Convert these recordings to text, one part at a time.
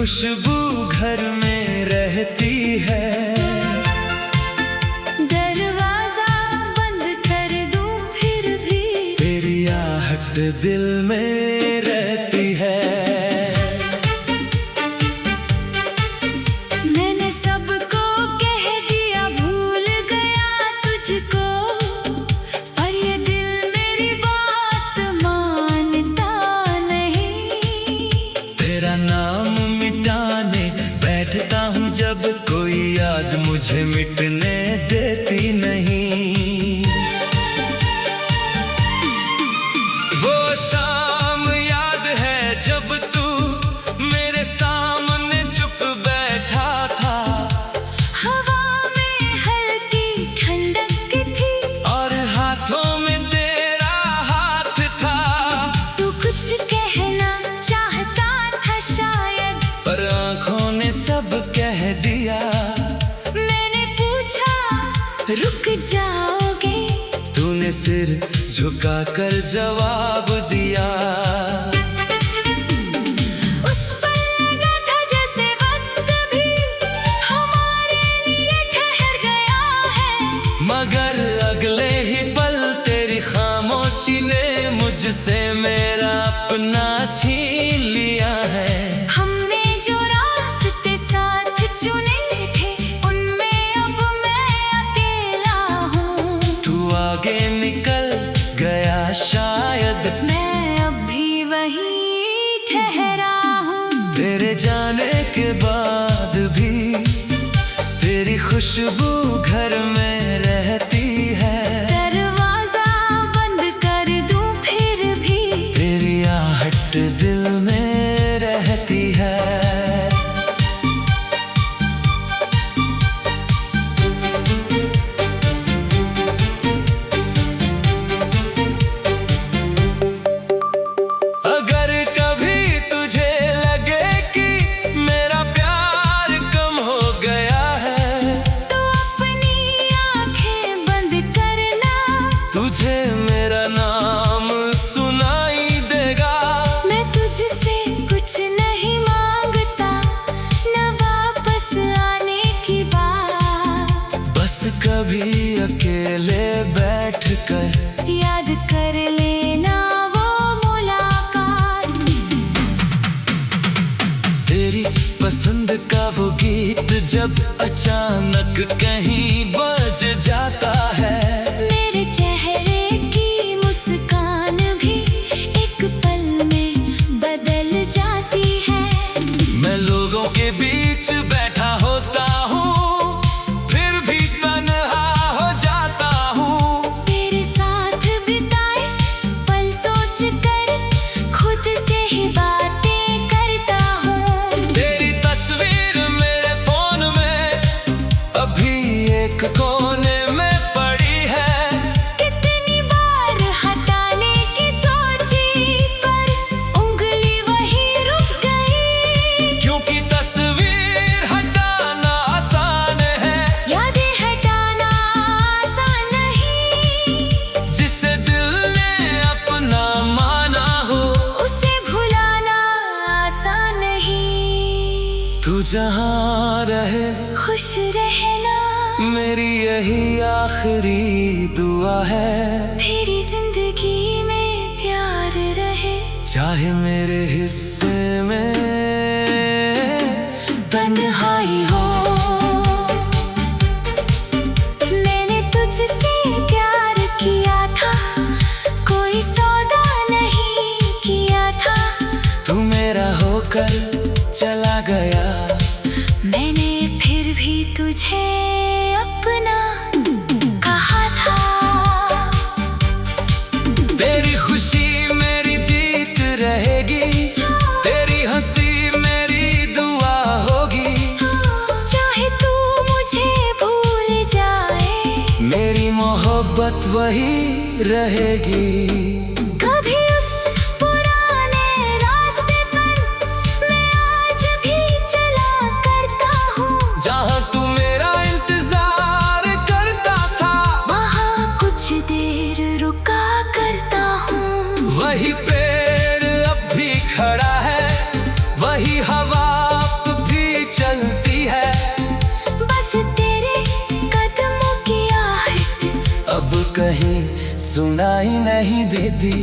खुशबू घर में रहती है। दरवाजा बंद कर दूं फिर भी तेरी आहट दिल में रहती है। मैंने सबको कह दिया भूल गया तुझको, पर ये दिल मेरी बात मानता नहीं। तेरा नाम मिटाने बैठता हूँ जब कोई याद मुझे मिटने देती नहीं। वो शाम याद है जब तू मेरे सामने चुप बैठा था। हवा में हल्की ठंडक थी और हाथों में तेरा हाथ था। तू कुछ कहना चाहता था शायद, पर आँखों ने सब कह दिया। मैंने पूछा रुक जाओगे, तूने सिर झुकाकर जवाब दिया। उस पल लगा था जैसे वक्त भी हमारे लिए ठहर गया है। मगर अगले ही पल तेरी खामोशी ने मुझसे मेरा अपना छीन लिया है। हमने जो रास्ते साथ चुने थे उनमें अब मैं अकेला हूँ। तू आगे निकल गया शायद, मैं अब भी वहीं ठहरा हूँ। तेरे जाने के बाद भी तेरी खुशबू घर में रहती है। दरवाजा बंद कर दूं फिर भी तेरी आहट दिल में रहती है। अगर कभी तुझे लगे कि मेरा प्यार कम हो गया है, तो अपनी आंखें बंद करना, तुझे मेरा नाम सुनाई देगा। मैं तुझसे कुछ नहीं मांगता, न वापस आने की बात। बस कभी अकेले बैठकर याद कर लेना वो मुलाकात। तेरी पसंद का वो गीत जब अचानक कहीं बज जाता है। मेरे चेहरे की मुस्कान भी एक पल में बदल जाती है। मैं लोगों के बीच बैठा होता हूँ, फिर भी तन्हा हो जाता हूँ। तेरे साथ बिताए पल सोच कर खुद से ही बातें करता हूँ। तेरी तस्वीर मेरे फोन में अभी एक कोने में पड़ी है। कितनी बार हटाने की सोची पर उंगली वहीं रुक गई। क्योंकि तस्वीर हटाना आसान है, यादें हटाना आसान नहीं। जिसे दिल ने अपना माना हो। उसे भुलाना आसान नहीं। तू जहाँ रहे खुश रहना मेरी यही आखिरी दुआ है। तेरी जिंदगी में प्यार रहे, चाहे मेरे हिस्से में तन्हाई हो। मैंने तुझसे प्यार किया था, कोई सौदा नहीं किया था। तू मेरा होकर चला गया। मैंने फिर भी तुझे अपना कहा था। तेरी खुशी मेरी जीत रहेगी, तेरी हंसी मेरी दुआ होगी। चाहे तू मुझे भूल जाए, मेरी मोहब्बत वही रहेगी। कभी उस पुराने रास्ते पर मैं आज भी चला करता हूँ। जहाँ तू मेरा इंतजार करता था, वहाँ कुछ देर रुका करता हूँ। वही पेड़ अब भी खड़ा है, वही हवा सुनाई नहीं देती।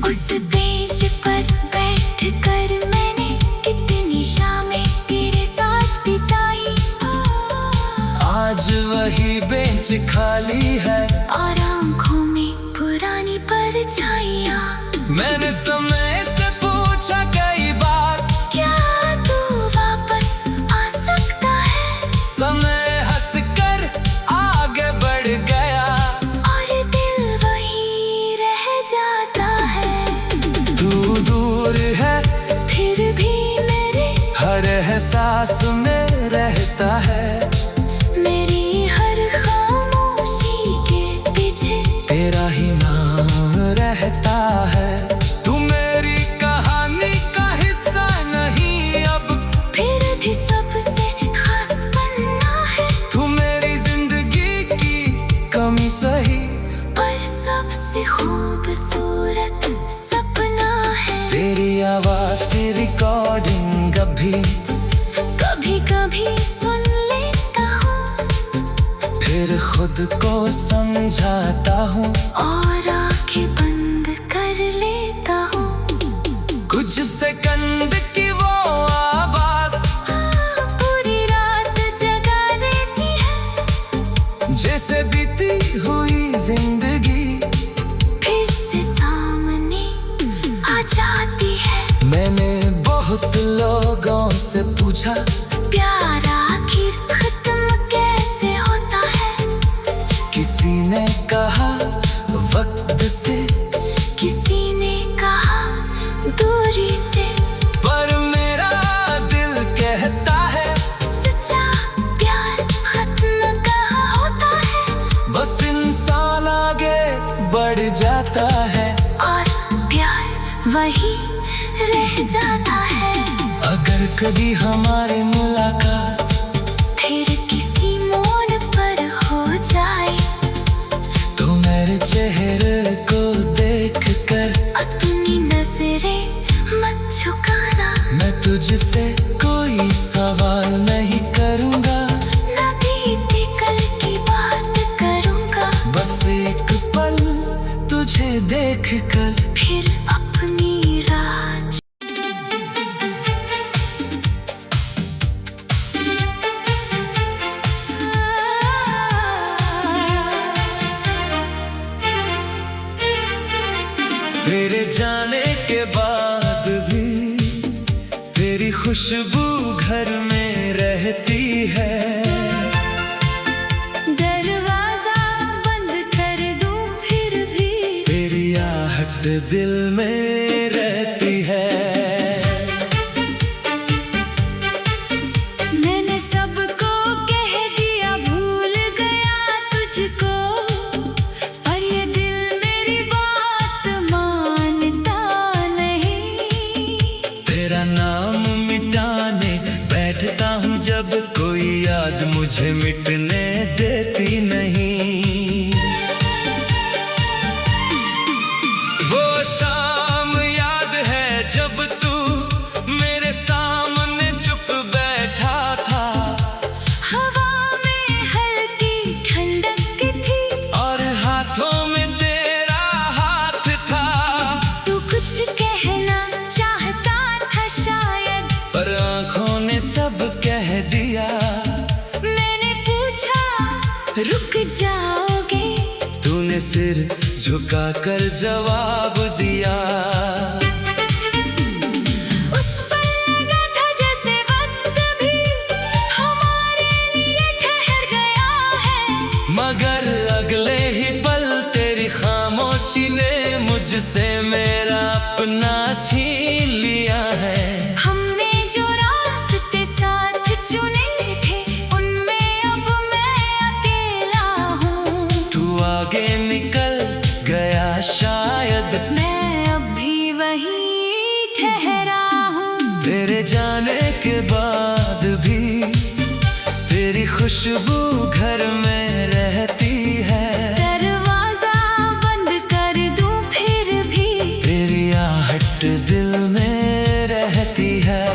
उस बेंच पर बैठ कर मैंने कितनी शामें तेरे साथ बिताई। आज वही बेंच खाली है और आंखों में पुरानी परछाइयाँ। मैंने समय से पूछा कई बार, क्या तू वापस आ सकता है? समय हंसकर आगे बढ़ गया। और दिल वही रह जाता है। तू दूर है फिर भी मेरे हर एहसास में रहता है। मेरी हर खामोशी के पीछे तेरा ही नाम रहता है। तू मेरी कहानी का हिस्सा नहीं अब, फिर भी सबसे खास बनना है। तू मेरी जिंदगी की कमी सही, पर सबसे खूबसूरत सपना है। तेरी आवाज की रिकॉर्डिंग अभी कभी कभी सुन लेता हूँ फिर खुद को समझाता हूँ। और आंखें बंद कर लेता हूँ। कुछ सेकंड की वो आवाज पूरी रात जगा देती है। जैसे बीती हुई जिंदगी फिर से सामने आ जाती है। मैंने बहुत लोगों से पूछा, प्यार आखिर खत्म कैसे होता है? किसी ने कहा वक्त से, किसी ने कहा दूरी से। पर मेरा दिल कहता है सच्चा प्यार खत्म कहाँ होता है? बस इंसान आगे बढ़ जाता है। और प्यार वही रह जाता है। अगर कभी हमारी मुलाकात फिर किसी मोड़ पर हो जाए तो मेरे चेहरे को देखकर अपनी नजरें मत झुकाना। मैं तुझसे कोई सवाल नहीं करूँगा, ना बीते कल की बात करूँगा। बस एक पल तुझे देख कर फिर अपनी राह तेरे जाने के बाद भी तेरी खुशबू घर में रहती है। दरवाजा बंद कर दूं फिर भी तेरी आहट दिल में रहती है। मैंने सबको कह दिया भूल गया तुझको, पर ये दिल मेरी बात मानता नहीं। तेरा नाम मिटाने बैठता हूँ जब कोई याद मुझे मिटने देती नहीं। वो शाम याद है जब तू मेरे सामने चुप बैठा था। हवा में हल्की ठंडक थी और हाथों में तेरा हाथ था। तू कुछ कहना चाहता था शायद, पर आंखों ने सब कह दिया। मैंने पूछा रुक जाओगे? तूने सिर झुकाकर जवाब दिया। उस पल लगा था जैसे वक्त भी हमारे लिए ठहर गया है। मगर अगले ही पल तेरी खामोशी ने मुझसे मेरा अपना छीन लिया है। हमने जो रास्ते साथ चुने थे उनमें अब मैं अकेला हूँ। तू आगे निकल गया शायद, मैं अब भी वहीं ठहरा हूँ। तेरे जाने के बाद भी तेरी खुशबू घर में रहती है। दरवाजा बंद कर दूं फिर भी तेरी आहट दिल में रहती है।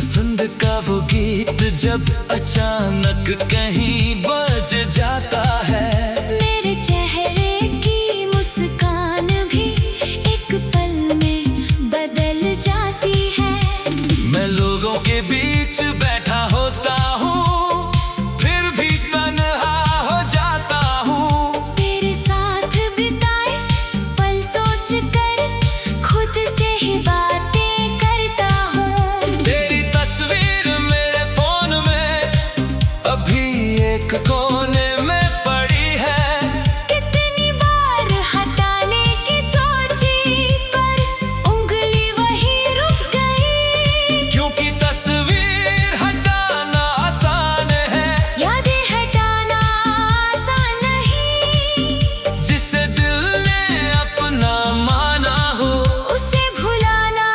पसंद का वो गीत जब अचानक कहीं बज जाता है। मेरे चेहरे की मुस्कान भी एक पल में बदल जाती है। मैं लोगों के बीच बैठा होता हूँ, फिर भी तन्हा हो जाता हूँ। तेरे साथ बिताए पल सोच कर खुद से ही बातें करता हूँ। तेरी तस्वीर मेरे फोन में अभी एक कोने में पड़ी है। कितनी बार हटाने की सोची पर उंगली वहीं रुक गई। क्योंकि तस्वीर हटाना आसान है, यादें हटाना आसान नहीं। जिसे दिल ने अपना माना हो उसे भुलाना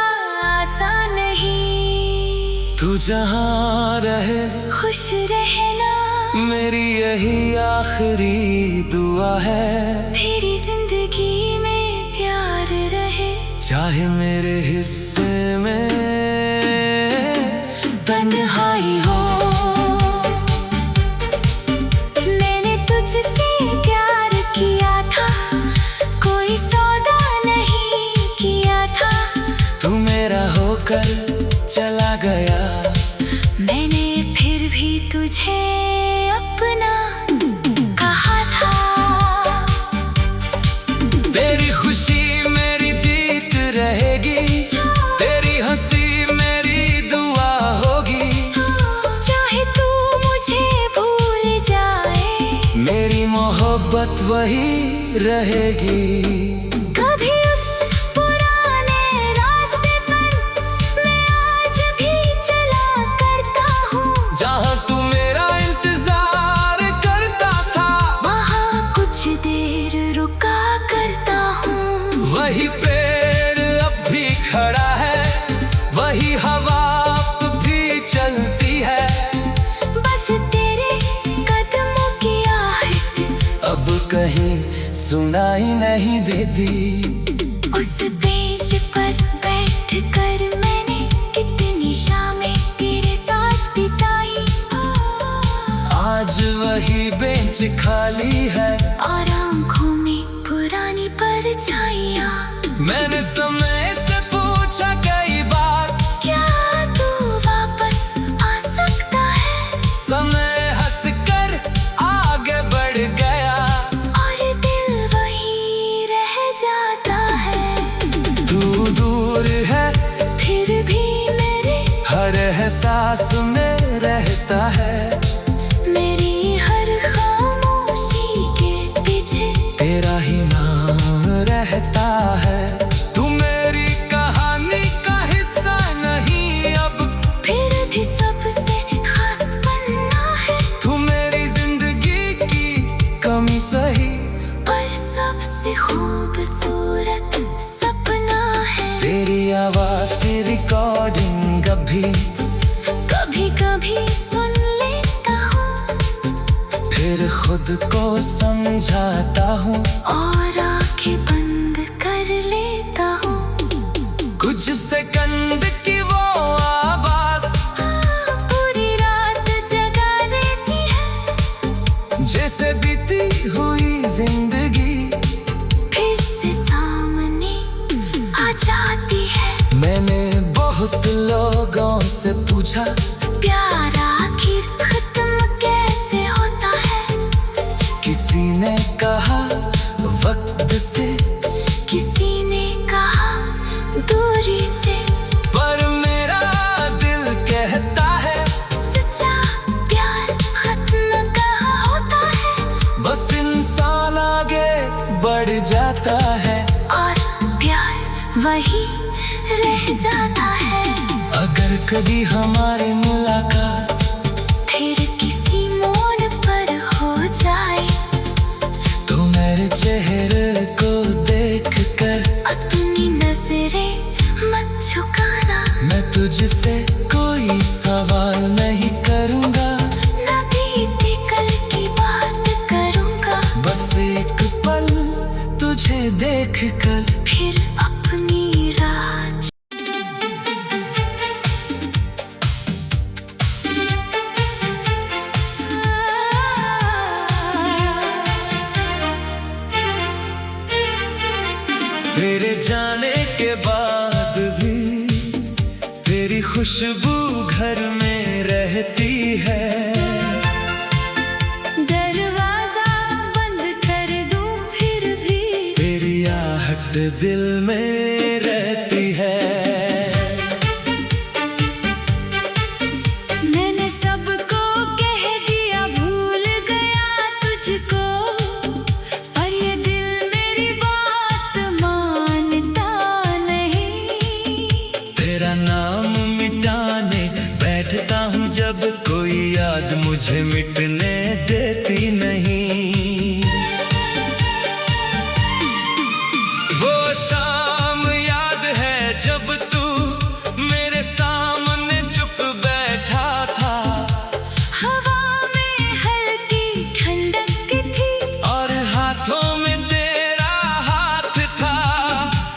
आसान नहीं। तू जहाँ रहे खुश रहना मेरी यही आखिरी दुआ है। तेरी जिंदगी में प्यार रहे, चाहे मेरे हिस्से में तन्हाई हो। मैंने तुझसे प्यार किया था, कोई सौदा नहीं किया था। तू मेरा होकर चला गया। मैंने फिर भी तुझे अपना कहा था। तेरी खुशी मेरी जीत रहेगी, तेरी हंसी मेरी दुआ होगी। चाहे तू मुझे भूल जाए, मेरी मोहब्बत वही रहेगी। कभी उस पुराने रास्ते पर मैं आज भी चला करता हूँ। जहाँ तू मेरा इंतजार करता था, वहाँ कुछ देर रुका करता हूँ। वही पेड़ अब भी खड़ा है, वही हवा अब भी चलती है। बस तेरे कदमों की आहट अब कहीं सुनाई नहीं देती। उस बेंच पर बैठ कर मैंने कितनी शामें तेरे साथ बिताई। आज वही बेंच खाली है और आँखों में पुरानी परछाइयाँ। मैंने समय से पूछा कई बार, क्या तू वापस आ सकता है? समय हंसकर आगे बढ़ गया। और दिल वहीं रह जाता है। तू दूर है फिर भी मेरे हर एहसास में रहता है। मेरी हर खामोशी के पीछे तेरा ही नाम रहता है। तू मेरी कहानी का हिस्सा नहीं अब, फिर भी सबसे खास बनना है। तू मेरी जिंदगी की कमी सही, पर सबसे खूबसूरत सपना है। तेरी आवाज की रिकॉर्डिंग अभी कभी कभी सुन लेता हूँ, फिर खुद को समझाता हूँ। और आंखें बंद कर लेता हूँ। कुछ सेकंड की वो आवाज पूरी रात जगा देती है। जैसे बीती हुई जिंदगी फिर से सामने आ जाती है। मैंने बहुत लोगों से पूछा, प्यार आखिर खत्म कैसे होता है? किसी ने कहा वक्त से, किसी ने कहा दूरी से। पर मेरा दिल कहता है सच्चा प्यार खत्म कहाँ होता है? बस इंसान आगे बढ़ जाता है। और प्यार वही रह जाता है। अगर कभी हमारी मुलाकात फिर किसी मोड़ पर हो जाए, तो मेरे चेहरे को देखकर अपनी नजरें मत झुकाना। मैं तुझसे कोई सवाल नहीं करूँगा, न बीते कल की बात करूँगा। बस एक पल तुझे देख कर फिर अपनी राह खुशबू घर में रहती है। दरवाजा बंद कर दूं फिर भी तेरी आहट दिल में रहती है। मैंने सबको कह दिया भूल गया तुझको, पर ये दिल मेरी बात मानता नहीं। तेरा नाम मिटाने बैठता हूँ जब कोई याद मुझे मिटने देती नहीं। वो शाम याद है जब तू मेरे सामने चुप बैठा था। हवा में हल्की ठंडक थी और हाथों में तेरा हाथ था।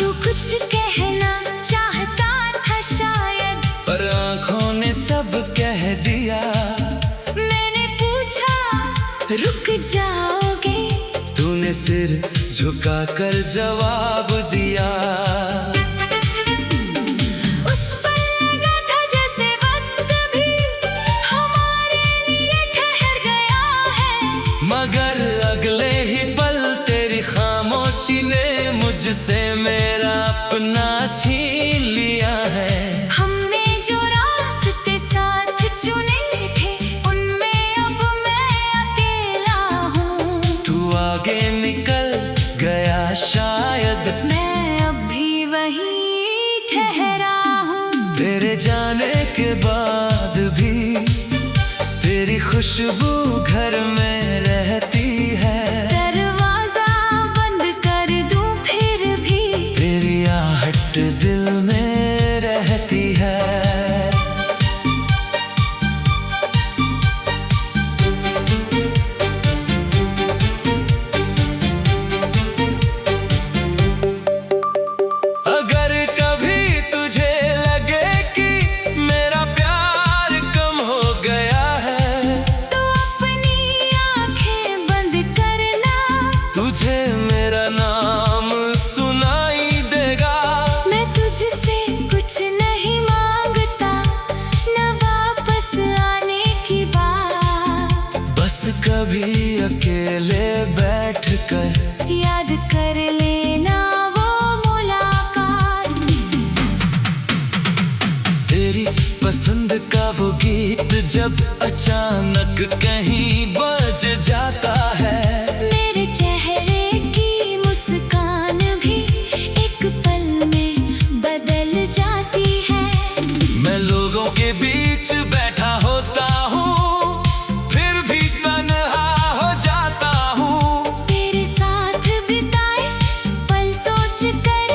तू कुछ कहना चाहता था शायद, पर आंखों ने सब कह दिया। मैंने पूछा रुक जाओगे, तूने सिर झुका कर जवाब दिया। उस पल लगा था जैसे वक्त भी हमारे लिए ठहर गया है। मगर अगले ही पल तेरी खामोशी ने मुझसे मेरा अपना छीन लिया है। हमने जो रास्ते साथ चुने थे उनमें अब मैं अकेला हूँ। तू आगे निकल गया शायद, मैं अब भी वहीं ठहरा हूँ। तेरे जाने के बाद भी तेरी खुशबू घर में रहती है। दरवाजा बंद कर दूं फिर भी तेरी आहट दिल में रहती है। अगर कभी तुझे लगे कि मेरा प्यार कम हो गया है, तो अपनी आंखें बंद करना। तुझे मेरा नाम सुनाई देगा। मैं तुझसे कुछ नहीं मांगता, न वापस आने की बात। बस कभी अकेले बैठकर याद कर लेना वो मुलाकात। तेरी पसंद का वो गीत जब अचानक कहीं बज जाता है। मेरे चेहरे की मुस्कान भी एक पल में बदल जाती है। मैं लोगों के बीच बैठा होता हूँ, फिर भी तन्हा हो जाता हूँ। तेरे साथ बिताए पल सोच कर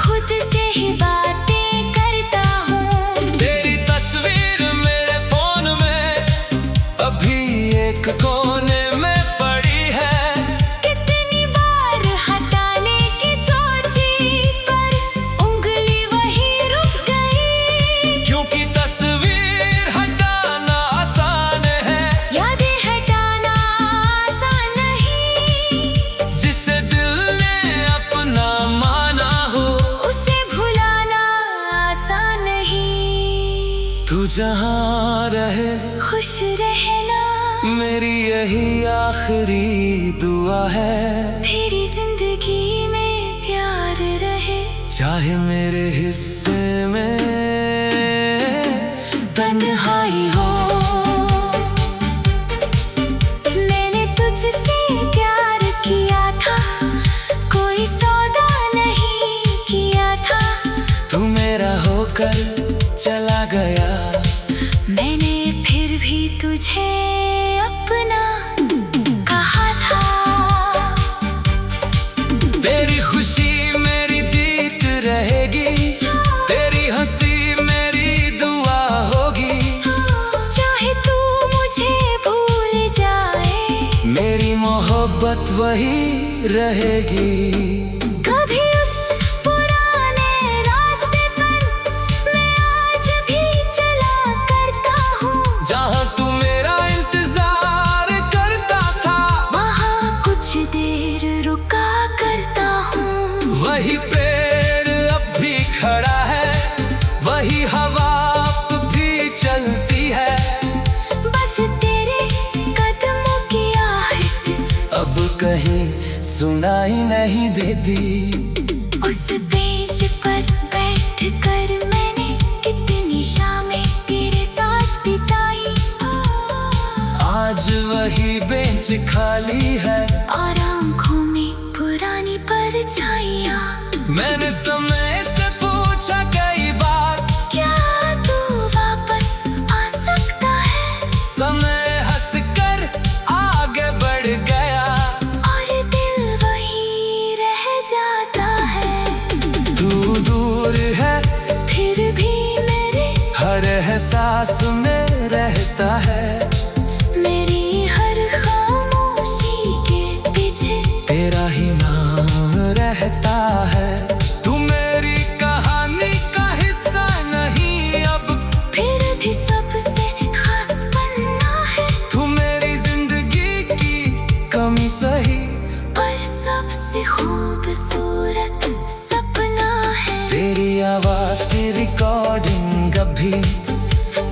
खुद से ही बातें करता हूँ। तेरी तस्वीर मेरे फोन में अभी एक कोने में पड़ी है। कितनी बार हटाने की सोची पर उंगली वहीं रुक गई। क्योंकि तस्वीर हटाना आसान है, यादें हटाना आसान नहीं। जिसे दिल ने अपना माना हो। उसे भुलाना आसान नहीं। तू जहाँ रहे खुश रहना मेरी यही आखिरी दुआ है। तेरी जिंदगी में प्यार रहे, चाहे मेरे हिस्से में तन्हाई हो। मैंने तुझसे प्यार किया था, कोई सौदा नहीं किया था। तू मेरा होकर चला गया। मैंने फिर भी तुझे अपना कहा था। तेरी खुशी मेरी जीत रहेगी, तेरी हंसी मेरी दुआ होगी। चाहे तू मुझे भूल जाए, मेरी मोहब्बत वही रहेगी। कभी उस पुराने रास्ते पर मैं आज भी चला करता हूँ। जहाँ तू मेरा इंतजार करता था, वहाँ कुछ देर रुका करता हूँ। वही पेड़ अब भी खड़ा है, वही हवा सुनाई नहीं देती। उस बेंच पर बैठ कर मैंने कितनी शामें तेरे साथ बिताई। आज वही बेंच खाली है और आंखों में पुरानी परछाइयाँ। मैंने समय से पूछा कई बार, क्या तू वापस आ सकता है? समय हंसकर आगे बढ़ गया। और दिल वही रह जाता है। तू दूर है फिर भी मेरे हर एहसास में रहता है। मेरी हर खामोशी के पीछे तेरा ही नाम रहता है। तू मेरी कहानी का हिस्सा नहीं अब, फिर भी सबसे खास बनना है। तू मेरी जिंदगी की कमी सही, पर सबसे खूबसूरत सपना है। तेरी आवाज की रिकॉर्डिंग अभी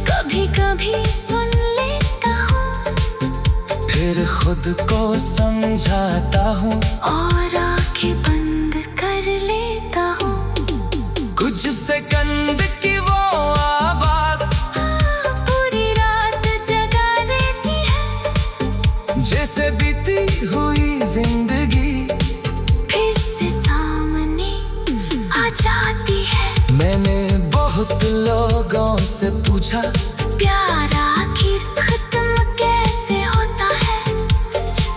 कभी कभी सुन लेता हूँ फिर खुद को समझाता हूँ। और आंखें बंद कर लेता हूँ। कुछ सेकंड की वो आवाज पूरी रात जगा देती है। जैसे बीती हुई जिंदगी फिर से सामने आ जाती है। मैंने बहुत लोगों से पूछा, प्यार आखिर खत्म कैसे होता है?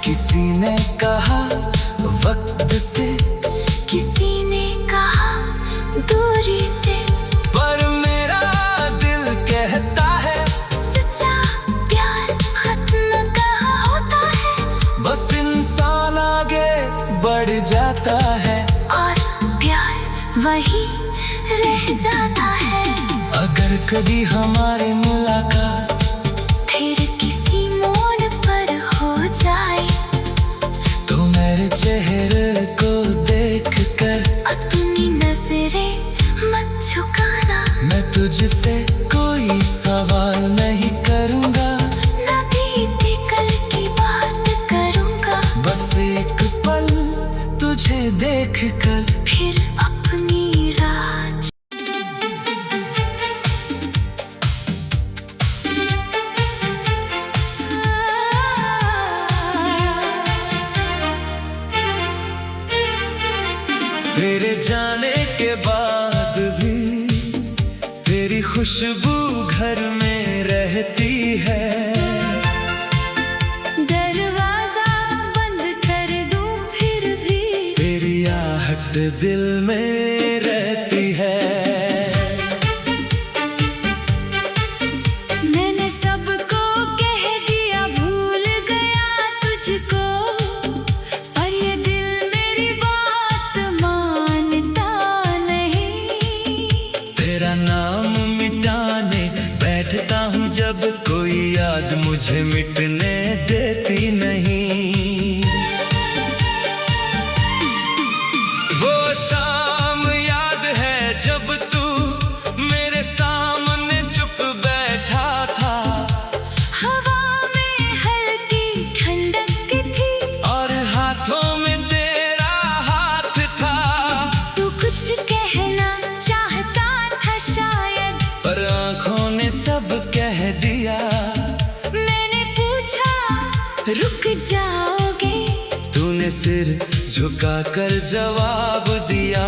किसी ने कहा वक्त से, किसी ने कहा दूरी से। पर मेरा दिल कहता है सच्चा प्यार खत्म कहाँ होता है? बस इंसान आगे बढ़ जाता है। और प्यार वही रह जाता है। अगर कभी हमारी मुलाकात फिर किसी मोड़ पर हो जाए तो मेरे चेहरे को देख कर अपनी नजरें मत झुकाना। मैं तुझसे कोई सवाल नहीं करूँगा, ना बीते कल की बात करूँगा। बस एक पल तुझे देख कर फिर अपनी राह तेरे जाने के बाद भी तेरी खुशबू घर में रहती है। दरवाजा बंद कर दूं फिर भी तेरी आहट दिल में रहती है। मैंने सबको कह दिया भूल गया तुझको, पर ये दिल मेरी बात मानता नहीं। तेरा नाम मिटाने बैठता हूँ जब कोई याद मुझे मिटने देती नहीं। वो शाम याद है जब तू मेरे सामने चुप बैठा था। हवा में हल्की ठंडक थी और हाथों में तेरा हाथ था। तू कुछ कहना चाहता था शायद, पर आँखों ने सब कह दिया। मैंने पूछा रुक जाओगे? तूने सिर झुकाकर जवाब दिया।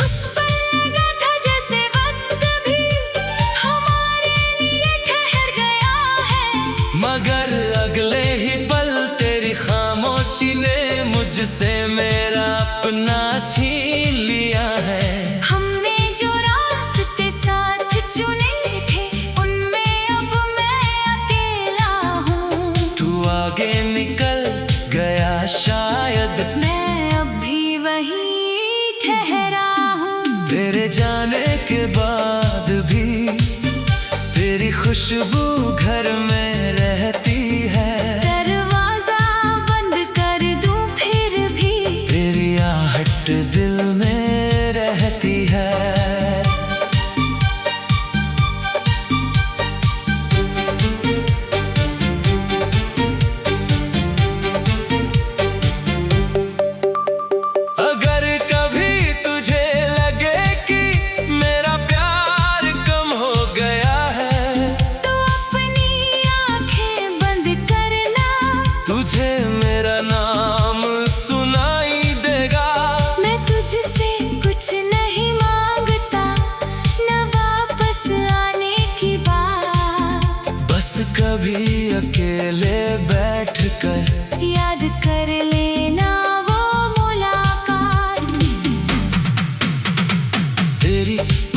उस पल लगा था जैसे वक्त भी हमारे लिए ठहर गया है। मगर अगले ही पल तेरी खामोशी ने मुझसे मेरा अपना छीन लिया है। हमने जो रास्ते साथ चुने थे उनमें अब मैं अकेला हूँ। तू आगे निकल गया शायद, मैं अब भी वहीं ठहरा हूँ। तेरे जाने के बाद भी तेरी खुशबू घर में रहती है। दरवाजा बंद कर दूं फिर भी तेरी आहट दिल में रहती है।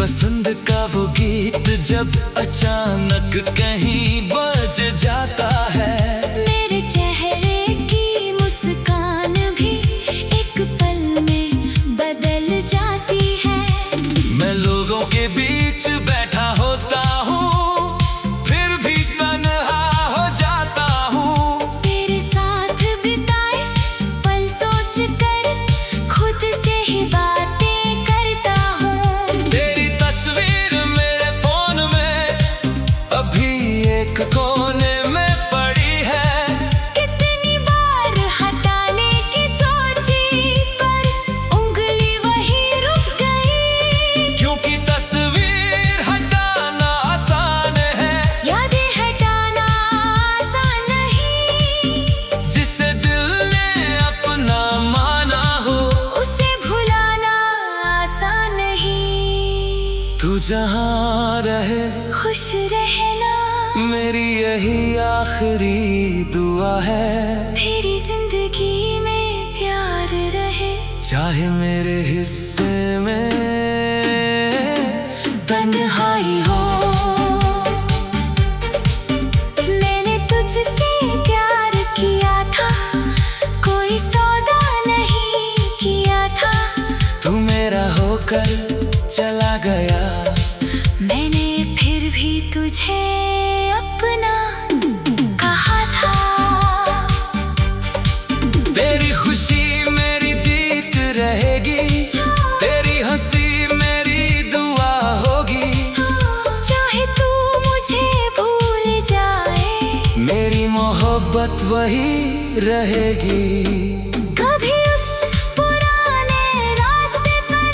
पसंद का वो गीत जब अचानक कहीं बज जाता है। मेरे चेहरे की मुस्कान भी एक पल में बदल जाती है। मैं लोगों के बीच बैठा होता हूँ, फिर भी तन्हा हो जाता हूँ। तेरे साथ बिताए पल सोच कर खुद से ही बातें करता हूँ। तेरी तस्वीर मेरे फोन में अभी एक कोने में पड़ी है। कितनी बार हटाने की सोची पर उंगली वहीं रुक गई। क्योंकि तस्वीर हटाना आसान है, यादें हटाना आसान नहीं। जिसे दिल ने अपना माना हो उसे भुलाना आसान नहीं। तू जहाँ रहे खुश रहना मेरी यही आखिरी दुआ है। तेरी जिंदगी में प्यार रहे, चाहे मेरे हिस्से में तन्हाई हो। मैंने तुझसे प्यार किया था, कोई सौदा नहीं किया था। तू मेरा होकर चला गया। मैंने फिर भी तुझे अपना कहा था। तेरी खुशी मेरी जीत रहेगी, तेरी हंसी मेरी दुआ होगी। चाहे तू मुझे भूल जाए, मेरी मोहब्बत वही रहेगी। कभी उस पुराने रास्ते पर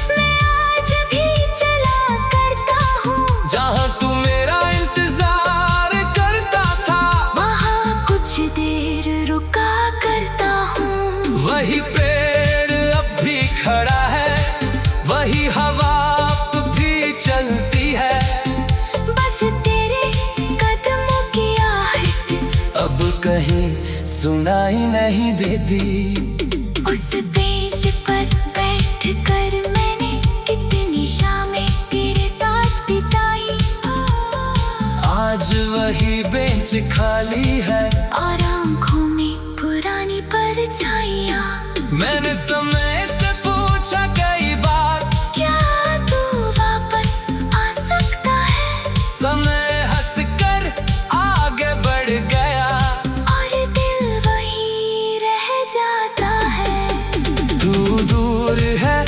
मैं आज भी चला करता हूँ। जहाँ तू मेरा इंतजार करता था, वहाँ कुछ देर रुका करता हूँ। वही पेड़ अब भी खड़ा है, वही हवा अब भी चलती है। बस तेरे कदमों की आहट अब कहीं सुनाई नहीं देती। उस बेंच पर बैठ कर मैंने कितनी शामें तेरे साथ बिताई। आज वही बेंच खाली है, और आँखों में पुरानी परछाइयाँ। मैंने समय से पूछा कई बार, क्या तू वापस आ सकता है? समय हंसकर आगे बढ़ गया। और दिल वहीं रह जाता है। तू दूर है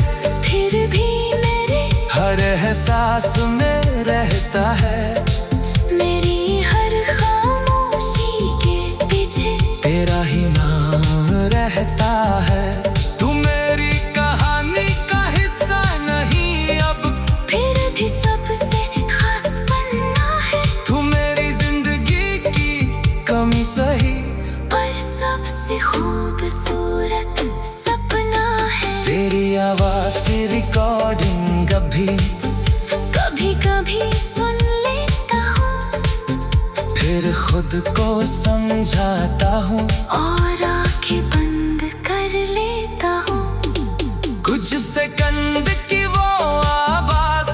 फिर भी मेरे हर एहसास में रहता है। मेरी हर खामोशी के पीछे तेरा ही नाम रहता है। तू मेरी कहानी का हिस्सा नहीं अब, फिर भी सबसे खास बनना है। तू मेरी जिंदगी की कमी सही, पर सबसे खूबसूरत सपना है। तेरी आवाज की रिकॉर्डिंग अभी कभी कभी सुन लेता हूँ, फिर खुद को समझाता हूँ। और आंखें बंद कर लेता हूँ। कुछ सेकंड की वो आवाज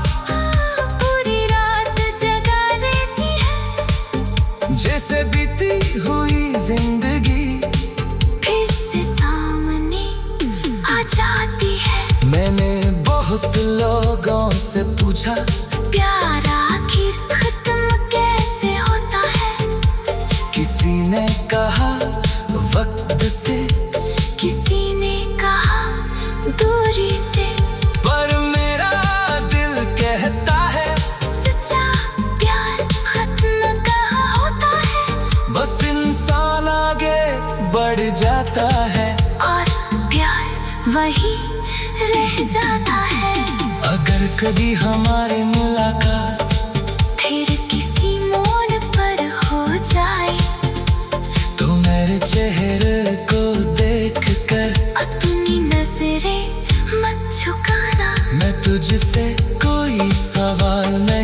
पूरी रात जगा देती है। जैसे बीती हुई जिंदगी फिर से सामने आ जाती है। मैंने बहुत लोगों से पूछा, प्यार आखिर खत्म कैसे होता है? किसी ने कहा वक्त से, किसी ने कहा दूरी से। पर मेरा दिल कहता है सच्चा प्यार खत्म कहाँ होता है? बस इंसान आगे बढ़ जाता है। और प्यार वही रह जाता है। अगर कभी हमारी मुलाकात फिर किसी मोड़ पर हो जाए, तो मेरे चेहरे को देख कर अपनी नजरें मत झुकाना। मैं तुझसे कोई सवाल नहीं